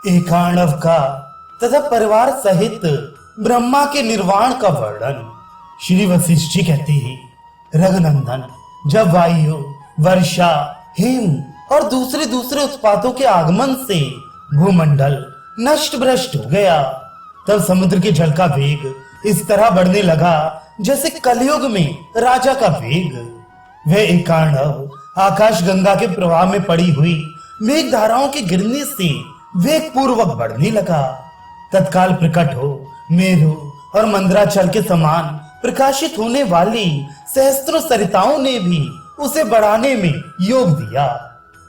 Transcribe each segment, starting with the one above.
एकाणव का तथा परिवार सहित ब्रह्मा के निर्वाण का वर्णन श्री वशिष्ठ जी कहते हैं। रघुनंदन, जब वायु, वर्षा, हिम और दूसरे दूसरे उत्पातों के आगमन से भूमंडल नष्ट भ्रष्ट हो गया, तब समुद्र के जल का वेग इस तरह बढ़ने लगा जैसे कलयुग में राजा का वेग। वह एकाणव आकाश गंगा के प्रवाह में पड़ी हुई मेघ धाराओं के गिरने से वेग पूर्वक बढ़ने लगा। तत्काल प्रकट हो मेरु और मंदराचल के समान प्रकाशित होने वाली सहस्त्रों सरिताओं ने भी उसे बढ़ाने में योग दिया।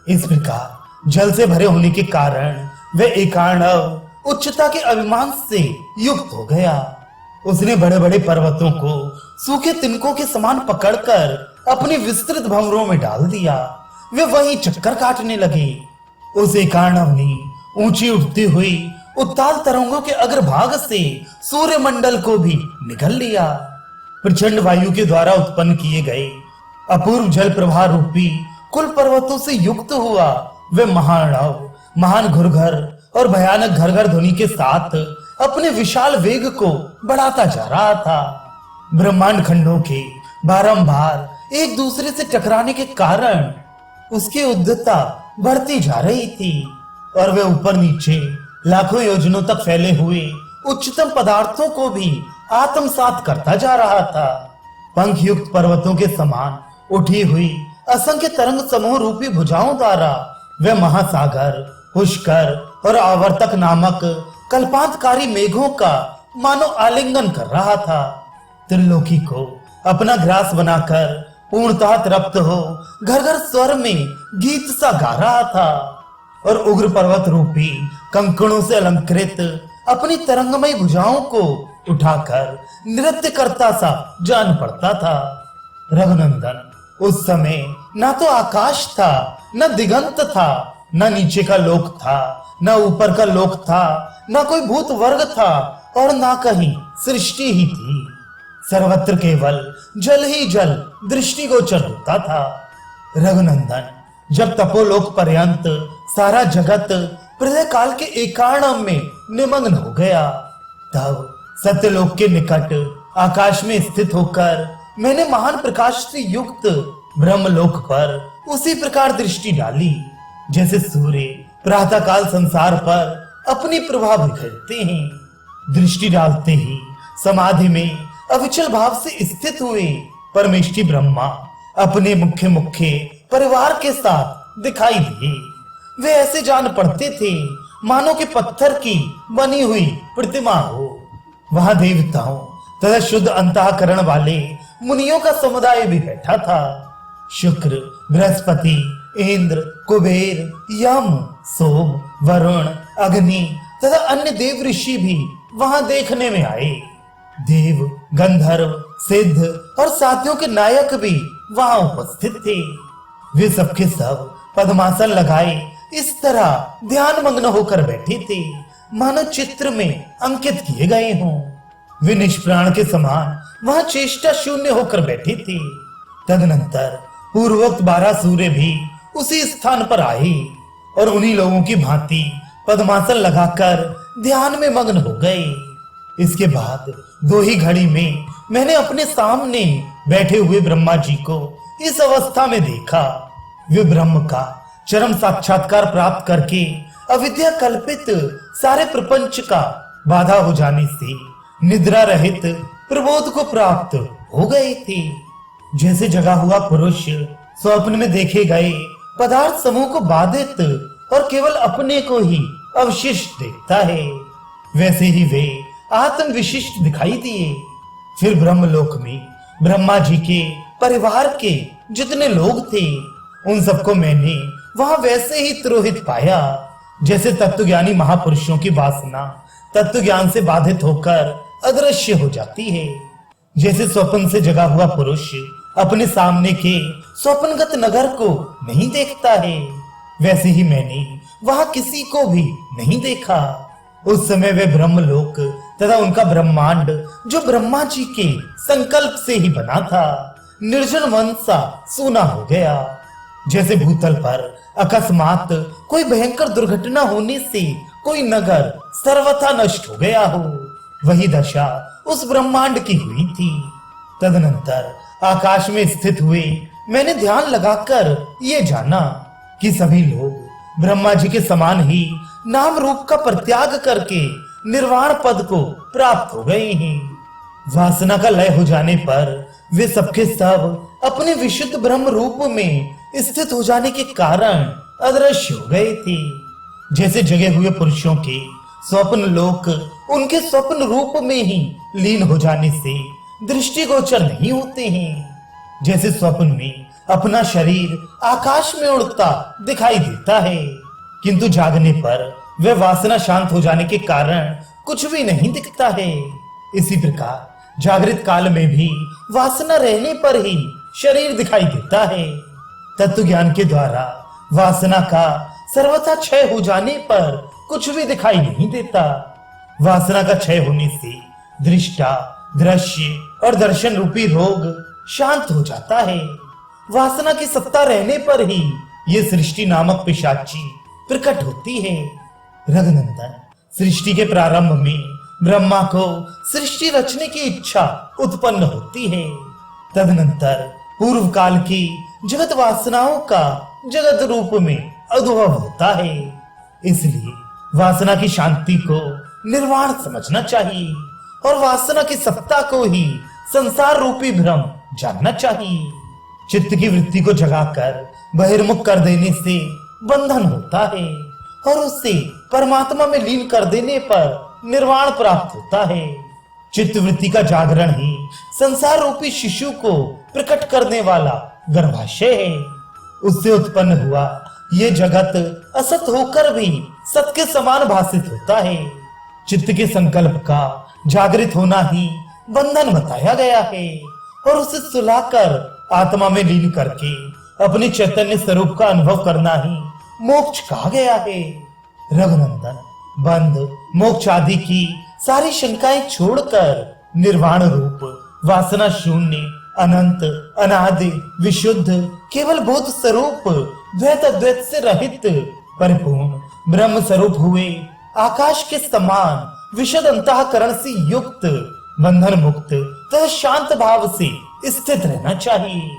इस प्रकार जल से भरे होने के कारण वह एकाणव उच्चता के अभिमान से युक्त हो गया। उसने बड़े बड़े पर्वतों को सूखे तिनकों के समान पकड़कर अपने विस्तृत भंवरों में डाल दिया। वे वहीं चक्कर काटने लगे। उस एकाणव ने ऊंची उठती हुई उत्ताल तरंगों के अग्रभाग से सूर्य मंडल को भी निगल लिया। प्रचंड वायु के द्वारा उत्पन्न किए गए अपूर्व जल प्रवाह रूपी कुल पर्वतों से युक्त हुआ वह महानव महान घुरघर और भयानक घरघर ध्वनि के साथ अपने विशाल वेग को बढ़ाता जा रहा था। ब्रह्मांड खंडों के बारंबार एक दूसरे से टकराने के कारण उसकी उद्धता बढ़ती जा रही थी और वह ऊपर नीचे लाखों योजनों तक फैले हुए उच्चतम पदार्थों को भी आत्मसात करता जा रहा था। पंख युक्त पर्वतों के समान उठी हुई असंख्य तरंग समूह रूपी भुजाओं द्वारा वह महासागर, पुष्कर और आवर्तक नामक कल्पांतकारी मेघों का मानो आलिंगन कर रहा था। त्रिलोकी को अपना ग्रास बनाकर पूर्णतः तृप्त हो घर घर स्वर में गीत सा गा रहा था और उग्र पर्वत रूपी कंकणों से अलंकृत अपनी तरंगमयी भुजाओं को उठाकर नृत्य करता सा जान पड़ता था। रघुनंदन, उस समय ना तो आकाश था, न दिगंत था, न नीचे का लोक था, न ऊपर का लोक था, न कोई भूत वर्ग था और ना कहीं सृष्टि ही थी। सर्वत्र केवल जल ही जल दृष्टिगोचर होता था। रघुनंदन, जब तपोलोक पर्यंत सारा जगत प्रलय काल के एकाणव में निमग्न हो गया, तब सत्यलोक के निकट आकाश में स्थित होकर मैंने महान प्रकाश से युक्त ब्रह्मलोक पर उसी प्रकार दृष्टि डाली जैसे सूर्य प्रातः काल संसार पर अपनी प्रभा बिखेरते हैं। दृष्टि डालते ही समाधि में अविचल भाव से स्थित हुए परमेष्ठी ब्रह्मा अपने मुख्य मुख्य परिवार के साथ दिखाई दिए। वे ऐसे जान पड़ते थे मानो के पत्थर की बनी हुई प्रतिमा हो। वहां देवताओं तथा शुद्ध अंतःकरण वाले मुनियों का समुदाय भी बैठा था। शुक्र, बृहस्पति, इंद्र, कुबेर, यम, सोम, वरुण, अग्नि तथा अन्य देव ऋषि भी वहां देखने में आए। देव, गंधर्व, सिद्ध और साथियों के नायक भी वहां उपस्थित थे। वे सबके सब पद्मासन लगाए इस तरह ध्यान मग्न होकर बैठे थे मानो चित्र में अंकित किए गए हों। वे निष्प्राण के समान वहां चेष्टा शून्य होकर बैठे थे। तदनंतर पूर्वोक्त 12 सूर्य भी उसी स्थान पर आए और उन्हीं लोगों की भांति पद्मासन लगाकर ध्यान में मग्न हो गए। इसके बाद 2 ही घड़ी में मैंने अपने सामने बैठे हुए ब्रह्मा जी को इस अवस्था में देखा। वे ब्रह्म का चरम साक्षात्कार प्राप्त करके अविद्या कल्पित सारे प्रपंच का बाधा हो जाने से निद्रा रहित प्रबोध को प्राप्त हो गए थे। जैसे जगा हुआ पुरुष स्वप्न में देखे गए पदार्थ समूह को बाधित और केवल अपने को ही अवशिष्ट देखता है, वैसे ही वे आत्म विशिष्ट दिखाई दिए। फिर ब्रह्मलोक में ब्रह्मा जी के परिवार के जितने लोग थे उन सबको मैंने वहां वैसे ही तिरोहित पाया जैसे तत्वज्ञानी महापुरुषों की वासना तत्व ज्ञान से बाधित होकर अदृश्य हो जाती है। जैसे स्वप्न से जगा हुआ पुरुष अपने सामने के स्वप्नगत नगर को नहीं देखता है, वैसे ही मैंने वहां किसी को भी नहीं देखा। उस समय वे ब्रह्मलोक तथा उनका ब्रह्मांड जो ब्रह्मा जी के संकल्प से ही बना था निर्जन वन सा सूना हो गया। जैसे भूतल पर अकस्मात कोई भयंकर दुर्घटना होने से कोई नगर सर्वथा नष्ट हो गया हो, वही दशा उस ब्रह्मांड की हुई थी। तदनंतर आकाश में स्थित हुए मैंने ध्यान लगाकर ये जाना कि सभी लोग ब्रह्मा जी के समान ही नाम रूप का परित्याग करके निर्वाण पद को प्राप्त हो गए हैं। वासना का लय हो जाने पर वे सबके सब अपने विशुद्ध ब्रह्म रूप में स्थित हो जाने के कारण अदृश्य हो गए थे। जैसे जगे हुए पुरुषों के स्वप्न लोक उनके स्वप्न रूप में ही लीन हो जाने से दृष्टिगोचर नहीं होते हैं। जैसे स्वप्न में अपना शरीर आकाश में उड़ता दिखाई देता है, किंतु जागने पर वह वासना शांत हो जाने के कारण कुछ भी नहीं दिखता है। इसी प्रकार जागृत काल में भी वासना रहने पर ही शरीर दिखाई देता है। तत्व ज्ञान के द्वारा वासना का सर्वथा क्षय हो जाने पर कुछ भी दिखाई नहीं देता। वासना का क्षय होने से दृष्टा, दृश्य और दर्शन रूपी रोग शांत हो जाता है। वासना की सत्ता रहने पर ही ये सृष्टि नामक पिशाची प्रकट होती है। रघुनंदन, सृष्टि के प्रारंभ में ब्रह्मा को सृष्टि रचने की इच्छा उत्पन्न होती है। तदनंतर पूर्व काल की जगत वासनाओं का जगत रूप में अनुभव होता है। इसलिए वासना की शांति को निर्वाण समझना चाहिए और वासना की सत्ता को ही संसार रूपी भ्रम जानना चाहिए। चित्त की वृत्ति को जगाकर बहिर्मुख कर देने से बंधन होता है और उससे परमात्मा में लीन कर देने पर निर्वाण प्राप्त होता है। चित्त वृत्ति का जागरण ही संसार रूपी शिशु को प्रकट करने वाला गर्भाशय है। उससे उत्पन्न हुआ ये जगत असत होकर भी सत के समान भासित होता है। चित्त के संकल्प का जागृत होना ही बंधन बताया गया है और उसे सुलाकर आत्मा में लीन करके अपने चैतन्य स्वरूप का अनुभव करना ही मोक्ष कहा गया है। रघुनंदन, बंध मोक्ष आदि की सारी शंकाएं छोड़कर निर्वाण रूप वासना शून्य, अनंत, अनादि, विशुद्ध, केवल बोध स्वरूप, द्वैत अद्वैत से रहित, परिपूर्ण ब्रह्म स्वरूप हुए आकाश के समान विशद अंतःकरण से युक्त, बंधन मुक्त तथा शांत भाव से स्थित रहना चाहिए।